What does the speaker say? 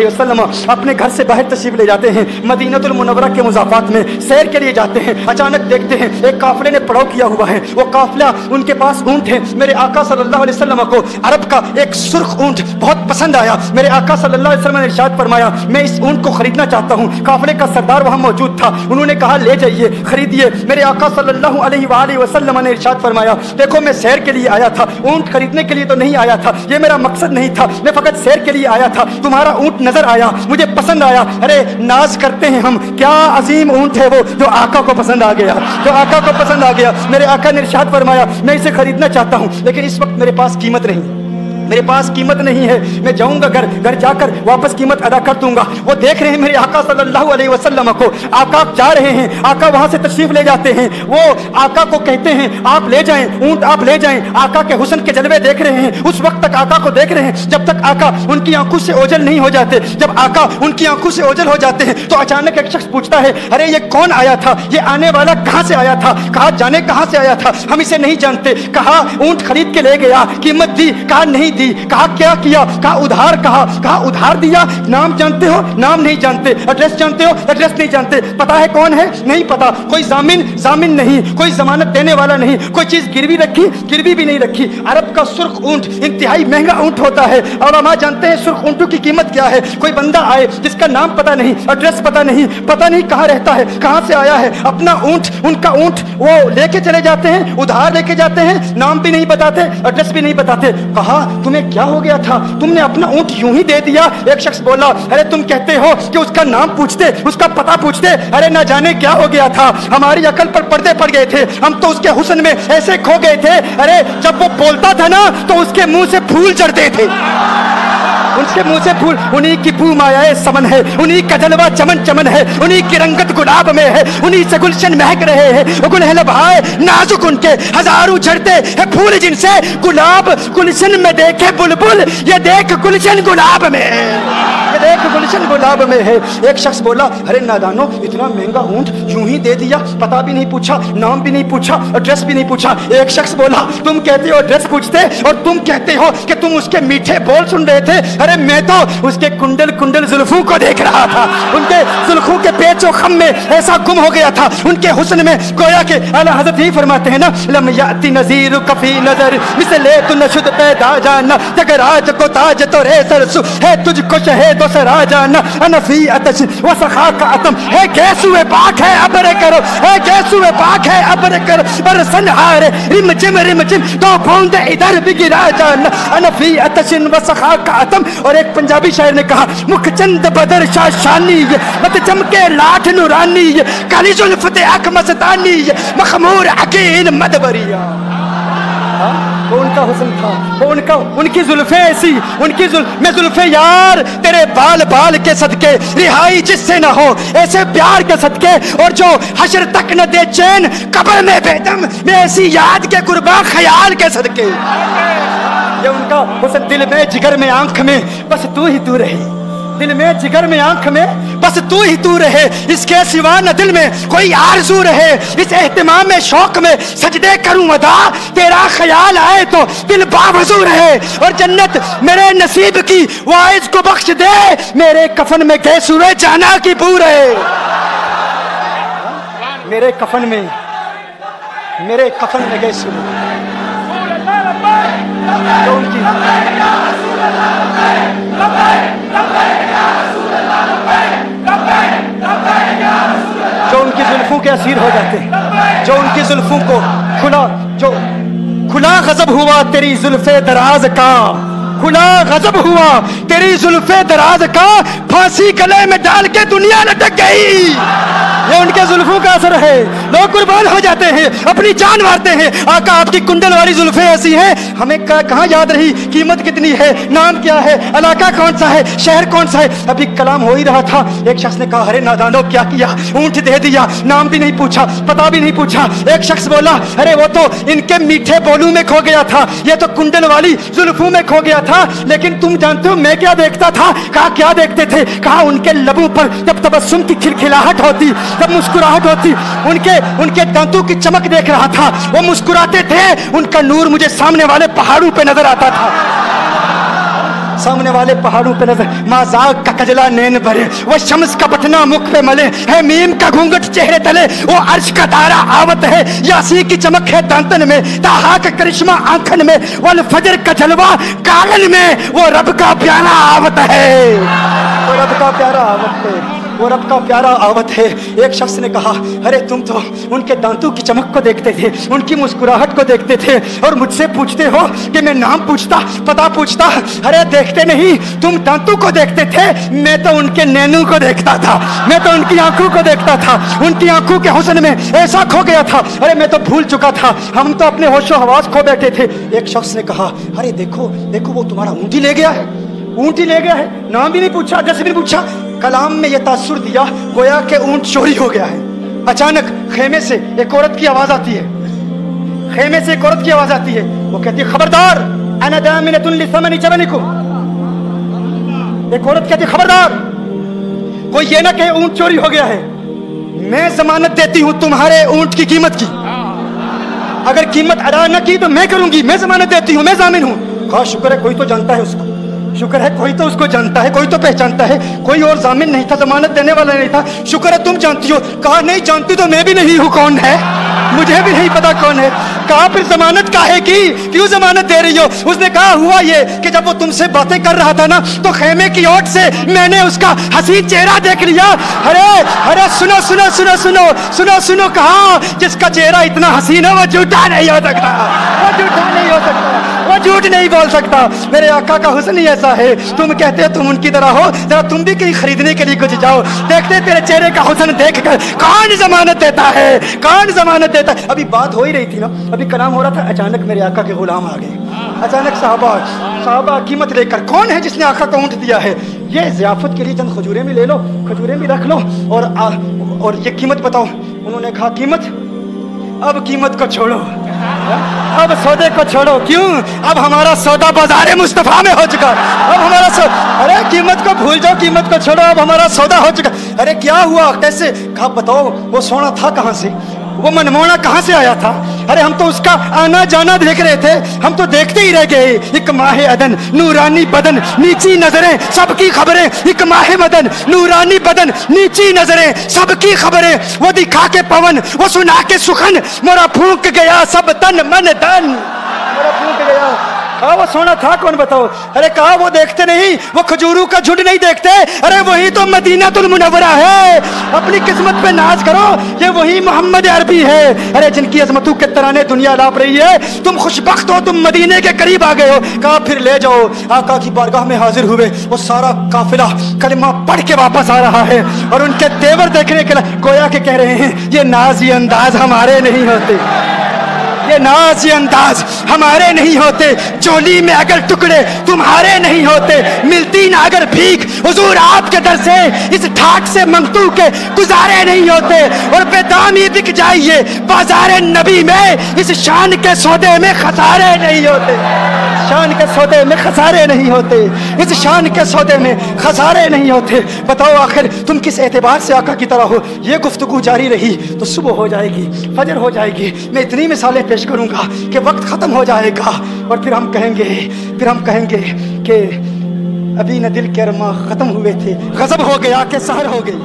वसल्लम अपने घर से बाहर तशरीफ ले जाते हैं, मदीनतुल मुनव्वरा के मुज़ाफ़ात में सैर के लिए जाते हैं। अचानक देखते हैं एक काफिले ने पड़ाव किया हुआ है, वो काफिला उनके पास ऊंट है। मेरे आका सल्लल्लाहु अलैहि वसल्लम को अरब का एक सुर्ख ऊंट बहुत पसंद आया। मेरे आका सल्लल्लाहु अलैहि वसल्लम ने इरशाद फरमाया, मैं इस ऊंट को खरीदना चाहता हूँ। काफिले का सरदार वहाँ मौजूद था, उन्होंने कहा ले जाइए, खरीदिए। मेरे आका सल्लल्लाहु अलैहि वसल्लम ने इरशाद फरमाया, देखो मैं सैर के लिए आया था, ऊंट खरीदने के लिए तो नहीं आया था, ये मेरा मकसद नहीं था, मैं फकत सैर के लिए आया था। तुम्हारा ऊंट नजर आया, मुझे पसंद आया। अरे नाज करते हैं हम, क्या अजीम ऊंट है वो जो आका को पसंद आ गया, जो आका को पसंद आ गया। मेरे आका ने इरशाद फरमाया, मैं इसे खरीदना चाहता हूं, लेकिन इस वक्त मेरे पास कीमत नहीं, मेरे पास कीमत नहीं है, मैं जाऊंगा घर जाकर वापस कीमत अदा कर दूंगा। वो देख रहे हैं मेरे आका सल्लल्लाहु अलैहि वसल्लम को, आका जा रहे हैं, आका वहां से तशरीफ ले जाते हैं। वो आका को कहते हैं आप ले जाएं, ऊंट आप ले जाएं। आका के हुस्न के जलवे देख रहे हैं, उस वक्त तक आका को देख रहे हैं जब तक आका उनकी आंखों से ओझल नहीं हो जाते। जब आका उनकी आंखों से ओझल हो जाते हैं तो अचानक एक शख्स पूछता है, अरे ये कौन आया था, ये आने वाला कहां से आया था? कहा जाने कहां से आया था, हम इसे नहीं जानते। कहा ऊंट खरीद के ले गया, कीमत दी, कहा नहीं दी। कहा क्या किया, कहा उधार, कहा उधार दिया। नाम जानते हो, नाम नहीं जानते। एड्रेस जानते हो, एड्रेस नहीं जानते। पता है कौन है, नहीं पता। कोई जामिन नहीं, कोई जमानत देने वाला नहीं, कोई चीज गिरवी रखी, गिरवी भी नहीं रखी। अरब का सुर्ख ऊंट इंतहाई महंगा ऊंट होता है और हम जानते हैं सुर्ख ऊंटों की कीमत क्या है। कोई बंदा आए जिसका नाम पता नहीं, एड्रेस पता नहीं कहाँ रहता है, कहाँ से आया है, अपना ऊंट, उनका ऊंट वो लेके चले जाते हैं, उधार लेके जाते हैं, नाम भी नहीं बताते, एड्रेस भी नहीं बताते। कहा तुम्हें क्या हो गया था, तुमने अपना ऊंट यूं ही दे दिया? एक शख्स बोला, अरे तुम कहते हो कि उसका नाम पूछते, उसका पता पूछते, अरे ना जाने क्या हो गया था, हमारी अकल पर पर्दे पड़ गए थे, हम तो उसके हुस्न में ऐसे खो गए थे। अरे जब वो बोलता था ना तो उसके मुंह से फूल झड़ते थे, उनके मुंह से फूल। उन्हीं की बू मायाए समन है, उन्हीं का जलवा चमन चमन है, उन्हीं की रंगत गुलाब में है, उन्हीं से गुलशन महक रहे हैं। गुल है लभाए नाजुक उनके, हजारों झड़ते हैं फूल जिनसे गुलाब गुलशन में देखे बुलबुल, ये देख गुलशन गुलाब में, ये देख गुलशन गुलाब में है। एक शख्स बोला, अरे नादानो इतना महंगा ऊंट यूं ही दे दिया, पता भी नहीं पूछा, नाम भी नहीं पूछा, एड्रेस भी नहीं पूछा। एक शख्स बोला, तुम कहते हो एड्रेस पूछते और तुम कहते हो कि तुम उसके मीठे बोल सुन रहे थे। अरे मैं तो उसके कुंडल कुंडल जुल्फों को देख रहा था, उनके जुल्फों के पेचो खम में ऐसा गुम हो गया था, उनके हुस्न में गोया के आला हज़रत ही फरमाते हैं ना, लम याती नज़ीर कफी नजर मिसले तु नशुद पैदा जाना, जगर आज को ताज तो रे सरसु है तुझको शहेदो सरा जाना, अनफी अतश व सखा का अतम है गैसुए पाक है अबरे करो, है गैसुए पाक है अबरे करो, पर सनहारे रिम जिम तो बूंदे इधर भी गिरा जाना, अनफी अतशिन व सखा का अतम। और एक पंजाबी शायर ने कहा, मुखचंद बदर शाशानी मत चमके लाठ नूरानी, काली जुल्फते अख मस्तानी, मखमूर अकील मदबरिया। वो उनका हुस्न था, वो उनकी जुल्फे ऐसी, मैं जुल्फे यार तेरे बाल बाल के सदके, रिहाई जिससे ना हो ऐसे प्यार के सदके, और जो हश्र तक न दे चैन कब्र में बेदम, मैं ऐसी याद के कुर्बा ख्याल के सदके। ये उनका हुस्न, दिल में जिगर में आंख में बस तू ही तू रहे, दिल में जिगर में आंख में बस तू ही तू रहे, इसके सिवा न दिल में कोई आरज़ू रहे। इस एहतिमाम में शौक में सजदे करूं अदा, तेरा ख्याल आए तो दिल बावजू रहे, और जन्नत मेरे नसीब की वाइज को बख्श दे, मेरे कफन में गए सूरज जाना की बू रहे। मेरे कफन में गए सूरज जो उनकी जुल्फों के असीर हो जाते हैं, जो उनकी जुल्फों को खुला गजब हुआ तेरी जुल्फे दराज का, खुला गजब हुआ तेरी जुल्फे दराज का, फांसी गले में डाल के दुनिया लटक गई। ये उनके जुल्फों का असर है, लोग कुर्बान हो जाते हैं, अपनी जान मारते हैं। आका आपकी कुंडल वाली जुल्फे ऐसी हैं, हमें कहाँ याद रही कीमत कितनी है, नाम क्या है, इलाका कौन सा है, शहर कौन सा है। अभी कलाम हो ही रहा था, एक शख्स ने कहा, अरे नादानो क्या किया, ऊंट दे दिया, नाम भी नहीं पूछा, पता भी नहीं पूछा। एक शख्स बोला, अरे वो तो इनके मीठे बोलू में खो गया था, ये तो कुंडल वाली जुल्फों में खो गया था, लेकिन तुम जानते हो मैं क्या देखता था? कहा क्या देखते थे? कहा उनके लबों पर जब तबस्सुम की खिलखिलाहट होती, जब मुस्कुराहट होती, उनके दांतों की चमक देख रहा था, वो मुस्कुराते थे, उनका नूर मुझे सामने वाले पहाड़ों पे नजर आता था। सामने वाले पहाड़ों पे नजर, माजाक का कजला नैन भरे, वो शम्स का बटना मुख पे मले, है मीम का घूंघट चेहरे तले, वो अर्श का तारा आवत है, यासी की चमक है दांतन में, ताहा का करिश्मा आंखन में, वल फजर का जलवा कागन में, वो रब का प्यारा आवत है, वो रब का प्यारा आवत है, वो रब का प्यारा आवत है। एक शख्स ने कहा, अरे तुम तो उनके दांतों की चमक को देखते थे, उनकी मुस्कुराहट को देखते थे, और मुझसे पूछते हो कि मैं नाम पूछता, पता पूछता। अरे देखते नहीं, तुम दांतों को देखते थे, मैं तो उनके नैनों को देखता था, मैं तो उनकी आंखों को देखता था, उनकी आंखों के हुस्न में ऐसा खो गया था, अरे मैं तो भूल चुका था, हम तो अपने होशो हवास खो बैठे थे। एक शख्स ने कहा, अरे देखो देखो, वो तुम्हारा ऊँट ही ले गया है, ऊँट ही ले गया है, नाम भी नहीं पूछा, जैसे भी नहीं पूछा। कलाम में ये तासुर दिया गोया के ऊँट चोरी हो गया है। अचानक खेमे से एक औरत की आवाज आती है, खेमे से एक औरत की आवाज आती है, वो कहती है, खबरदार, अना दामिनतुन लिसमनि जबनिकुम। एक औरत कहती है, खबरदार, कोई ये ना कहे ऊँट चोरी हो गया है, मैं जमानत देती हूँ तुम्हारे ऊँट की कीमत की, अगर कीमत अदा न की तो मैं करूंगी, मैं जमानत देती हूँ, मैं जामिन हूँ। कहा शुक्र है कोई तो जानता है उसको, शुक्र है कोई तो उसको जानता है, कोई तो पहचानता है, कोई और जामिन नहीं था, जमानत देने वाला नहीं था, शुक्र है तुम जानती हो। कहा नहीं जानती तो मैं भी नहीं हूँ, कौन है, मुझे भी नहीं पता कौन है। कहा फिर जमानत काहे की, क्यों जमानत दे रही हो? उसने कहा हुआ ये कि जब वो तुमसे बातें कर रहा था ना, तो खेमे की ओट से मैंने उसका हसीन चेहरा देख लिया। अरे अरे सुनो सुनो सुनो सुनो सुनो सुनो, कहा जिसका चेहरा इतना हसीन है वो झूठा नहीं हो सकता, वो झूठा नहीं हो सकता, वो झूठ नहीं बोल सकता। मेरे आका का हुस्न ही ऐसा है, तुम कहते हो तुम उनकी तरह हो, जरा तुम भी कहीं खरीदने के लिए कुछ जाओ, देखते तेरे चेहरे का हुस्न देख कर कौन जमानत देता है, कौन जमानत देता है। अभी बात हो ही रही थी ना, अभी कलाम हो रहा था, अचानक मेरे आका के गुलाम आ गए, अचानक साहबा कीमत लेकर, कौन है जिसने आका को ऊँट दिया है, ये ज़ियाफत के लिए चंद खजूरें भी ले लो, खजूरें भी रख लो, और ये कीमत बताओ। उन्होंने कहा कीमत, अब कीमत को छोड़ो, अब सौदे को छोड़ो, क्यों, अब हमारा सौदा बाजार मुस्तफा में हो चुका, अब हमारा अरे कीमत को भूल जाओ, कीमत को छोड़ो, अब हमारा सौदा हो चुका। अरे क्या हुआ, कैसे, कहा बताओ वो सोना था कहाँ से, वो मनमोना कहाँ से आया था? अरे हम तो उसका आना जाना देख रहे थे, हम तो देखते ही रह गए। एक माहे अदन नूरानी बदन नीची नजरें सबकी खबरें, एक माहे मदन नूरानी बदन नीची नजरें सबकी खबरें, वो दिखा के पवन वो सुना के सुखन, मोरा फूंक गया सब तन मन धन, मोरा फूंक गया। कहा वो सोना था कौन बताओ? अरे कहा वो देखते नहीं, वो खजूरों का झुंड नहीं देखते, अरे वही तो मदीनातुल मुनव्वरा है। अपनी किस्मत पे नाज करो, ये वही मोहम्मद अरबी है, अरे जिनकी अजमतों के तराने दुनिया लाप रही है। तुम खुशबख्त हो, तुम मदीने के करीब आ गए हो। कहा फिर ले जाओ। आका की बारगाह में हाजिर हुए, वो सारा काफिला कलिमा पढ़ के वापस आ रहा है, और उनके तेवर देखने के लिए गोया के कह रहे हैं, ये नाज ये अंदाज हमारे नहीं होते, ये नाज ये अंदाज हमारे नहीं होते, चोली में अगर टुकड़े तुम्हारे नहीं होते, मिलती ना अगर भीख हुजूर आपके दर से, इस ठाट से मंगतू के गुजारे नहीं होते, और बेदामी बिक जाइए बाजार नबी में, इस शान के सौदे में खसारे नहीं होते, शान के सौदे में खसारे नहीं होते, इस शान के सौदे में खसारे नहीं होते। बताओ आखिर तुम किस एतबार से आका की तरह हो? ये गुफ्तगू जारी रही तो सुबह हो जाएगी, फजर हो जाएगी, मैं इतनी मिसालें पेश करूंगा कि वक्त खत्म हो जाएगा, और फिर हम कहेंगे कि अभी न दिल के अरमा खत्म हुए थे, गजब हो गया कि सहर हो गई।